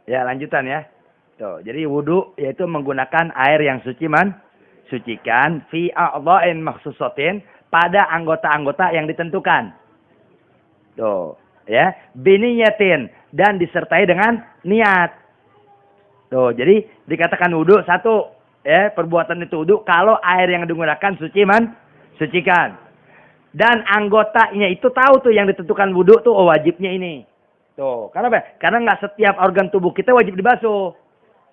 Ya, lanjutan ya. Tuh, jadi wudu yaitu menggunakan air yang suci sucikan fi a'dha'in makhsusatin pada anggota-anggota yang ditentukan. Tuh, ya, biniyatin dan disertai dengan niat. Tuh, jadi dikatakan wudu satu, ya, perbuatan itu wudu kalau air yang digunakan sucikan. Dan anggotanya itu tahu tuh yang ditentukan wudu tuh wajibnya ini. Tuh, karena apa? Karena nggak setiap organ tubuh kita wajib dibasuh.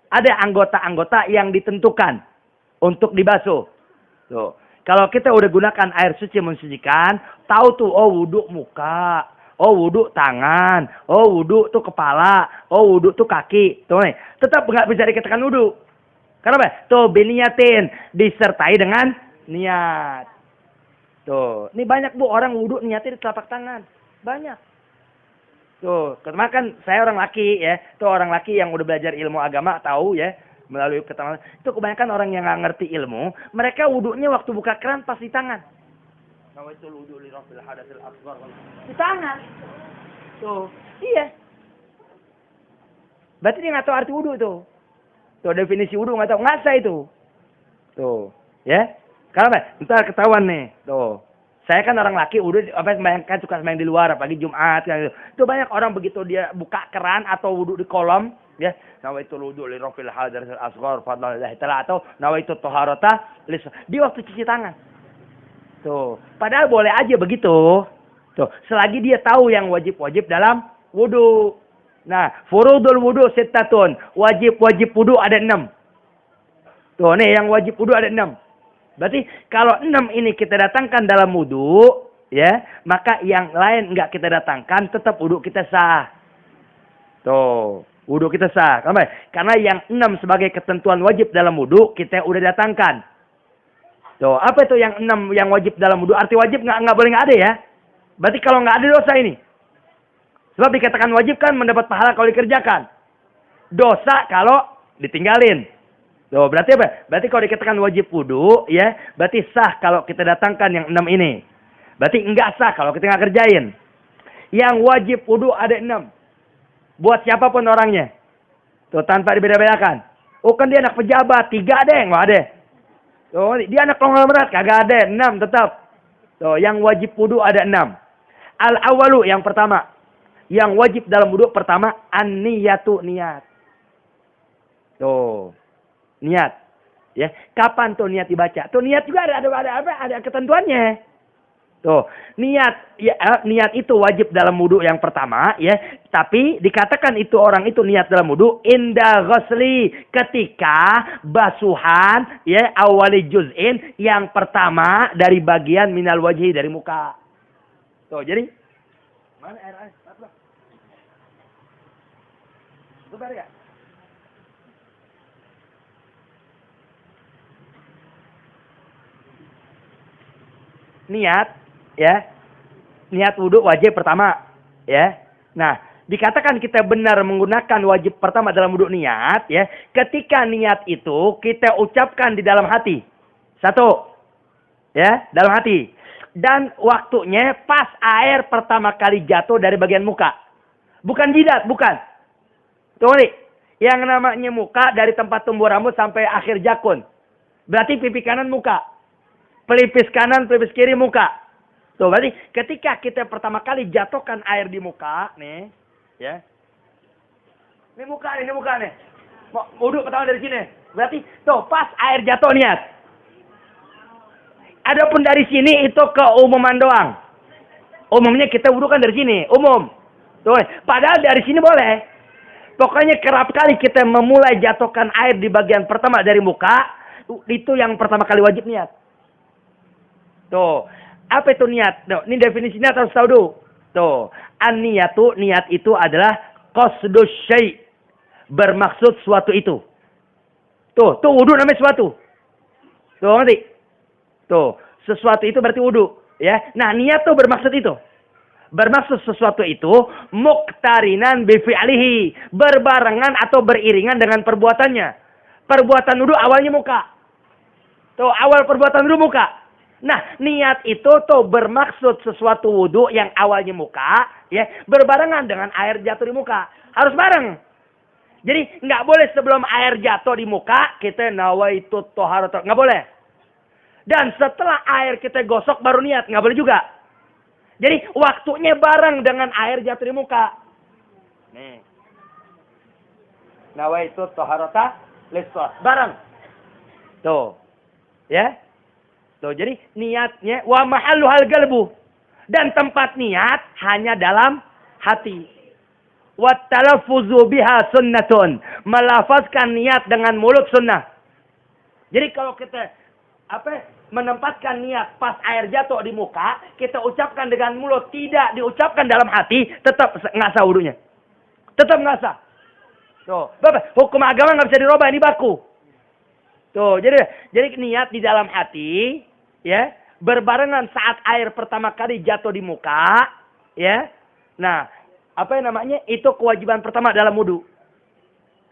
Ada anggota-anggota yang ditentukan untuk dibasuh. Tuh, kalau kita udah gunakan air suci mensucikan, tahu tuh, oh wudu muka, oh wudu tangan, oh wudu tuh kepala, oh wudu tuh kaki. Tuh nih, tetap nggak bisa dikatakan wudu. Karena apa? Tuh biniyatin disertai dengan niat. Tuh, ini banyak bu orang wudu niatnya di telapak tangan, banyak. Tuh, karena kan saya orang laki ya. Tuh orang laki yang udah belajar ilmu agama tahu ya. Melalui keterangan. Itu kebanyakan orang yang nggak ngerti ilmu. Mereka wudunya waktu buka keran pas di tangan. Di tangan. Tuh, iya. Berarti dia nggak tahu arti wudu tuh. Tuh definisi wudu nggak tahu. Ngasa itu. Tuh, ya. Karena apa? Ntar ketahuan nih. Tuh. Saya kan orang laki, udah kan suka main di luar, apalagi Jumat kan gitu. Itu banyak orang begitu dia buka keran atau wudhu di kolam, ya. Nawaitul wudu li rafil hadatsal asghar fadlillahi ta'ala atau nawaitu taharata di waktu cuci tangan. Tuh, padahal boleh aja begitu. Tuh, selagi dia tahu yang wajib-wajib dalam wudu. Nah, furudul wudu sittatun. Wajib-wajib wudu ada 6. Tuh, nih yang wajib wudu ada 6. Berarti kalau 6 ini kita datangkan dalam wudu, ya, maka yang lain enggak kita datangkan, tetap wudu kita sah. Tuh, wudu kita sah. Kenapa? Karena yang 6 sebagai ketentuan wajib dalam wudu kita udah datangkan. Tuh, apa itu yang 6 yang wajib dalam wudu? Arti wajib enggak boleh enggak ada ya. Berarti kalau enggak ada dosa ini. Sebab dikatakan wajib kan mendapat pahala kalau dikerjakan. Dosa kalau ditinggalin. Tuh, berarti apa? Berarti kalau dikatakan wajib wudu, ya, berarti sah kalau kita datangkan yang 6 ini. Berarti enggak sah kalau kita enggak kerjain. Yang wajib wudu ada 6. Buat siapapun orangnya. Tuh, tanpa dibeda-bedakan. Oh, kan dia anak pejabat, 3 deh, enggak ada. Tuh, dia anak konglomerat, kagak ada, 6 tetap. Tuh, yang wajib wudu ada 6. Al-awalu yang pertama. Yang wajib dalam wudu pertama an-niyatu niat. Tuh. Niat, ya. Kapan tuh niat dibaca? Tuh niat juga ada ketentuannya. Tuh, niat ya, niat itu wajib dalam wudu yang pertama, ya. Tapi dikatakan itu orang itu niat dalam wudu inda ghusli, ketika basuhan, ya, awali juz'in yang pertama dari bagian minal wajhi dari muka. Tuh, jadi mana air? Sebentar ya. Niat, ya, niat wudhu wajib pertama, ya. Nah, dikatakan kita benar menggunakan wajib pertama dalam wudhu niat, ya, ketika niat itu kita ucapkan di dalam hati. 1, ya, dalam hati. Dan waktunya pas air pertama kali jatuh dari bagian muka. Bukan jidat, bukan. Tuh nih, yang namanya muka dari tempat tumbuh rambut sampai akhir jakun. Berarti pipi kanan muka. Pelipis kanan, pelipis kiri muka. Tuh, berarti ketika kita pertama kali jatuhkan air di muka, nih, ya. Ini muka nih. Wudhu pertama dari sini. Berarti, tuh, pas air jatuh niat. Adapun dari sini itu keumuman doang. Umumnya kita wudhu kan dari sini, umum. Tuh, padahal dari sini boleh. Pokoknya kerap kali kita memulai jatuhkan air di bagian pertama dari muka, itu yang pertama kali wajib niat. Tuh, apa itu niat? Tuh, ini definisinya harus tahu dulu. Tuh, an-niyatu, niat itu adalah qasdus syai', bermaksud suatu itu. Tuh wudu namanya suatu. Tuh, ngerti? Tuh, sesuatu itu berarti wudu, ya. Nah, niat tuh bermaksud itu. Bermaksud sesuatu itu muqtarinan bi fi'lihi, berbarengan atau beriringan dengan perbuatannya. Perbuatan wudu awalnya muka. Tuh, awal perbuatan wudu muka. Nah, niat itu tuh bermaksud sesuatu wudu yang awalnya muka, ya, berbarengan dengan air jatuh di muka. Harus bareng. Jadi nggak boleh sebelum air jatuh di muka kita nawaitu toharoto, nggak boleh. Dan setelah air kita gosok baru niat, nggak boleh juga. Jadi waktunya bareng dengan air jatuh di muka. Nih. Nawaitu toharota lissolat. Bareng. Tuh. Ya. Tuh, jadi niatnya wa mahalluhal galbu. Dan tempat niat hanya dalam hati. Wa talaffuzu biha sunnatun. Melafazkan niat dengan mulut sunnah. Jadi kalau kita menempatkan niat pas air jatuh di muka, kita ucapkan dengan mulut, tidak diucapkan dalam hati, tetap nggak sah wudunya. Tetap nggak sah. Tuh, Bapak, hukum agama nggak bisa dirubah, ini baku. Tuh, jadi niat di dalam hati, ya, berbarengan saat air pertama kali jatuh di muka, ya. Nah, itu kewajiban pertama dalam wudu.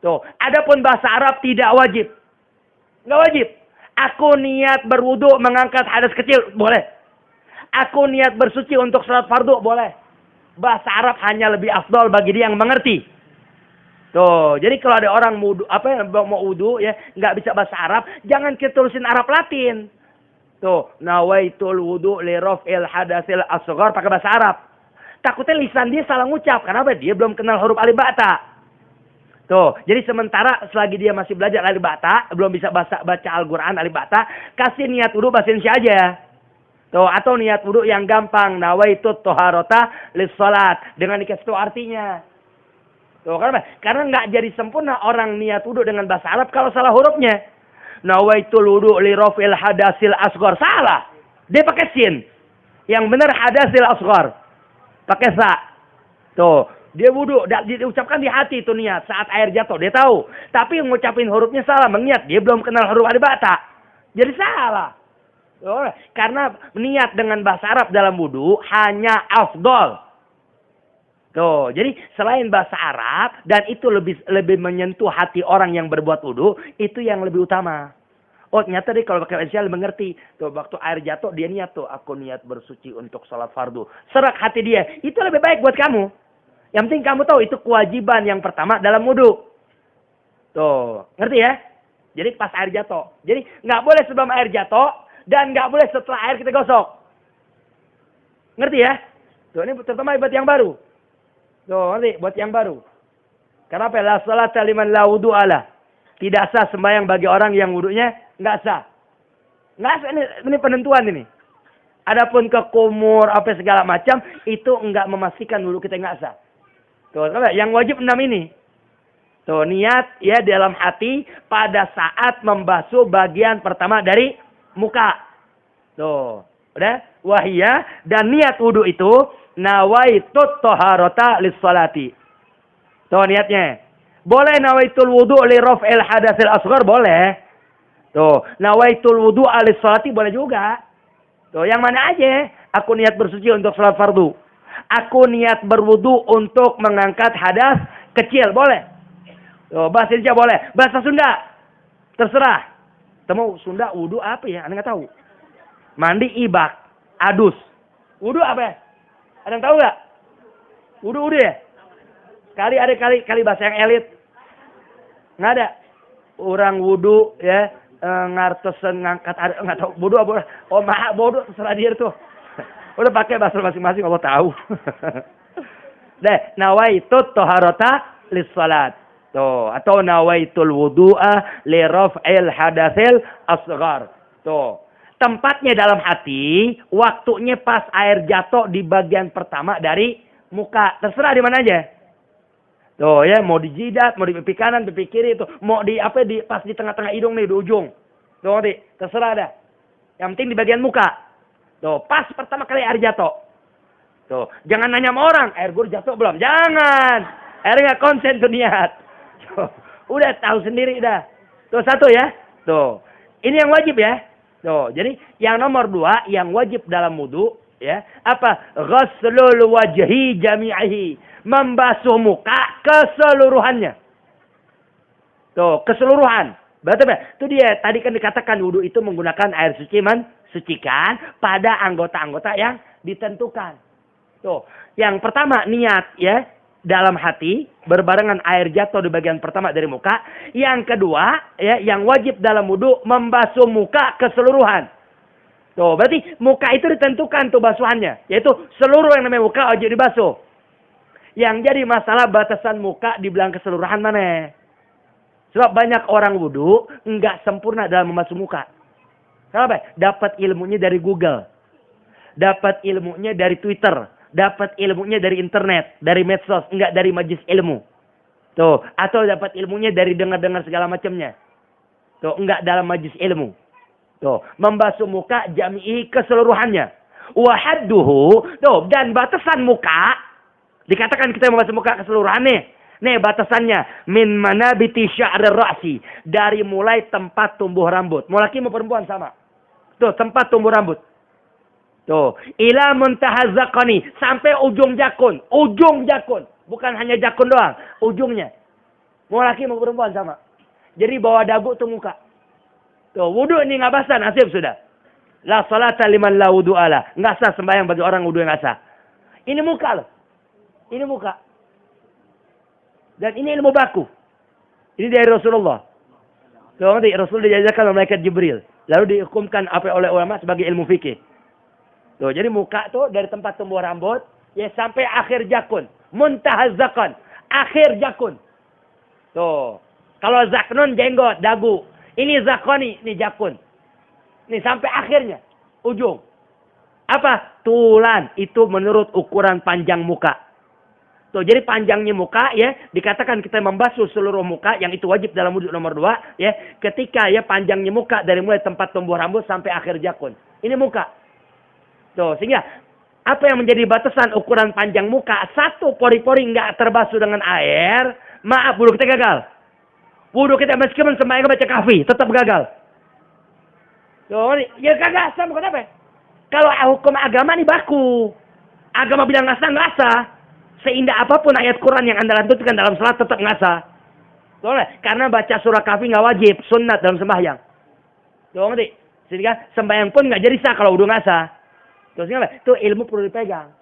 Tuh, adapun bahasa Arab tidak wajib. Nggak wajib. Aku niat berwudu mengangkat hadas kecil, boleh. Aku niat bersuci untuk salat fardu, boleh. Bahasa Arab hanya lebih afdol bagi dia yang mengerti. Tuh, jadi kalau ada orang mau wudu ya, nggak bisa bahasa Arab, jangan kita tulisin Arab Latin. Tuh, nawaitul wudu li raf'il hadasil asghar pakai bahasa Arab. Takutnya lisan dia salah ngucap, kenapa? Dia belum kenal huruf alif bata. Tuh, jadi sementara selagi dia masih belajar alif bata, belum bisa baca Al-Quran alif bata, kasih niat wudu bahasa Indonesia aja. Tuh, atau niat wudu yang gampang, nawaitu toharota lissalat, dengan dikasih tahu artinya. Tuh, karena nggak jadi sempurna orang niat wudu dengan bahasa Arab kalau salah hurufnya. Nawaitul wudu li raf'il hadasil asghar, salah. Dia pakai sin. Yang benar hadasil asghar. Pakai sa. Tuh, dia wudu, diucapkan di hati itu niat saat air jatuh, dia tahu. Tapi ngucapin hurufnya salah, mengingat dia belum kenal huruf alif bata. Jadi salah. Tuh, karena niat dengan bahasa Arab dalam wudu hanya afdol. Tuh, jadi selain bahasa Arab dan itu lebih menyentuh hati orang yang berbuat wudu, itu yang lebih utama. Oh, ternyata dia kalau pakai Indonesia lebih mengerti. Tuh, waktu air jatuh dia niat tuh, aku niat bersuci untuk salat fardu. Serak hati dia, itu lebih baik buat kamu. Yang penting kamu tahu itu kewajiban yang pertama dalam wudu. Tuh, ngerti ya? Jadi pas air jatuh. Jadi nggak boleh sebelum air jatuh dan nggak boleh setelah air kita gosok. Ngerti ya? Tuh, ini terutama buat yang baru. Tuh, ngerti? Buat yang baru. Kenapa? La salata liman la wudu'ala. Tidak sah sembahyang bagi orang yang wudunya nggak sah. Nggak sah, ini penentuan ini. Adapun ke kumur apa segala macam itu nggak memastikan wudu kita nggak sah. Tuh, yang wajib 6 ini. Tuh, niat ya dalam hati pada saat membasuh bagian pertama dari muka. Tuh, udah? Wahiyah dan niat wudu itu nawaitut toharota lissalati. Tuh niatnya. Boleh nawaitul wudu li raf'il hadasil asghar, boleh. Tuh, nawaitul wudu lissalati boleh juga. Tuh, yang mana aja? Aku niat bersuci untuk salat fardu. Aku niat berwudu untuk mengangkat hadas kecil, boleh. Tuh, bahasa Indonesia boleh. Bahasa Sunda terserah. Temu Sunda wudu apa ya? Anda nggak tahu. Mandi ibak, adus. Wudu apa ya? Ada yang tahu nggak? Wudu ya? Kali bahasa yang elit. Nggak ada. Orang wudu ya, ngartesen ngangkat ada nggak tahu. Wudu apa? Oh, maaf, wudu terserah dia tuh. Udah pakai bahasa masing-masing, Allah tahu. Deh, nawaitut toharota lissalat. Tuh, atau nawaitul wudu'a li raf'il hadasil asghar. Tuh. Tempatnya dalam hati, waktunya pas air jatuh di bagian pertama dari muka. Terserah di mana aja. Tuh ya, mau di jidat, mau di pipi kanan, pipi kiri itu, mau pas di tengah-tengah hidung nih, di ujung. Tuh, terserah dah. Yang penting di bagian muka. Tuh, pas pertama kali air jatuh. Tuh, jangan nanya sama orang, air gue jatuh belum? Jangan. Air nggak konsen tuh niat. Tuh, udah tahu sendiri dah. Tuh, satu ya. Tuh, ini yang wajib ya. Tuh, jadi yang nomor 2 yang wajib dalam wudu ya, apa? Ghaslul wajhi jami'ihi. Membasuh muka keseluruhannya. Tuh, keseluruhan. Berarti itu dia tadi kan dikatakan wudu itu menggunakan air suci mensucikan pada anggota-anggota yang ditentukan. Tuh, yang pertama niat ya. dalam hati, berbarengan air jatuh di bagian pertama dari muka. Yang kedua, ya, yang wajib dalam wudu, membasuh muka keseluruhan. Tuh, berarti muka itu ditentukan tuh basuhannya. Yaitu seluruh yang namanya muka wajib dibasuh. Yang jadi masalah batasan muka dibilang keseluruhan mana? Sebab banyak orang wudu nggak sempurna dalam membasuh muka. Kenapa? Dapat ilmunya dari Google. Dapat ilmunya dari Twitter. Dapat ilmunya dari internet, dari medsos, enggak dari majelis ilmu. Tuh, atau dapat ilmunya dari dengar-dengar segala macamnya. Tuh, enggak dalam majelis ilmu. Tuh, membasuh muka jami'i keseluruhannya. Wa hadduhu, tuh, dan batasan muka, dikatakan kita membasuh muka keseluruhan nih. Nih batasannya, min manabiti sya'rir ra'si, dari mulai tempat tumbuh rambut. Mau laki mau perempuan sama. Tuh, tempat tumbuh rambut. Tuh, ila muntahaz zakani, sampai ujung jakun. Ujung jakun. Bukan hanya jakun doang, ujungnya. Mau laki mau perempuan sama. Jadi bawa dagu tuh muka. Tuh, wudu ini nggak basah, nasib sudah. La salata liman la wudu'ala. Nggak sah sembahyang bagi orang wudu yang nggak sah. Ini muka loh. Ini muka. Dan ini ilmu baku. Ini dari Rasulullah. Tuh, nanti Rasul dijajarkan oleh malaikat Jibril. Lalu dihukumkan apa oleh ulama sebagai ilmu fikih. Tuh, jadi muka tuh dari tempat tumbuh rambut ya sampai akhir jakun. Muntahaz zakon, akhir jakun. Tuh. Kalau zaknun jenggot, dagu. Ini zakoni, ini jakun. Ini sampai akhirnya, ujung. Apa? Tulan. Itu menurut ukuran panjang muka. Tuh, jadi panjangnya muka ya, dikatakan kita membasuh seluruh muka, yang itu wajib dalam wudu nomor 2 ya, ketika ya panjangnya muka dari mulai tempat tumbuh rambut sampai akhir jakun. Ini muka. Tuh, sehingga apa yang menjadi batasan ukuran panjang muka, satu pori-pori nggak terbasuh dengan air, maaf, wudu kita gagal. Wudu kita meskipun sembahyang baca kafi, tetap gagal. Tuh, ya gagal, sama kenapa? Kalau hukum agama ini baku. Agama bilang nggak sah. Seindah apapun ayat Quran yang Anda lantunkan dalam salat tetap nggak sah. Tuh, karena baca surah kafi nggak wajib, sunat dalam sembahyang. Tuh, ngerti? Sehingga sembahyang pun nggak jadi sah kalau wudu nggak sah. Terus apa? Itu ilmu perlu dipegang.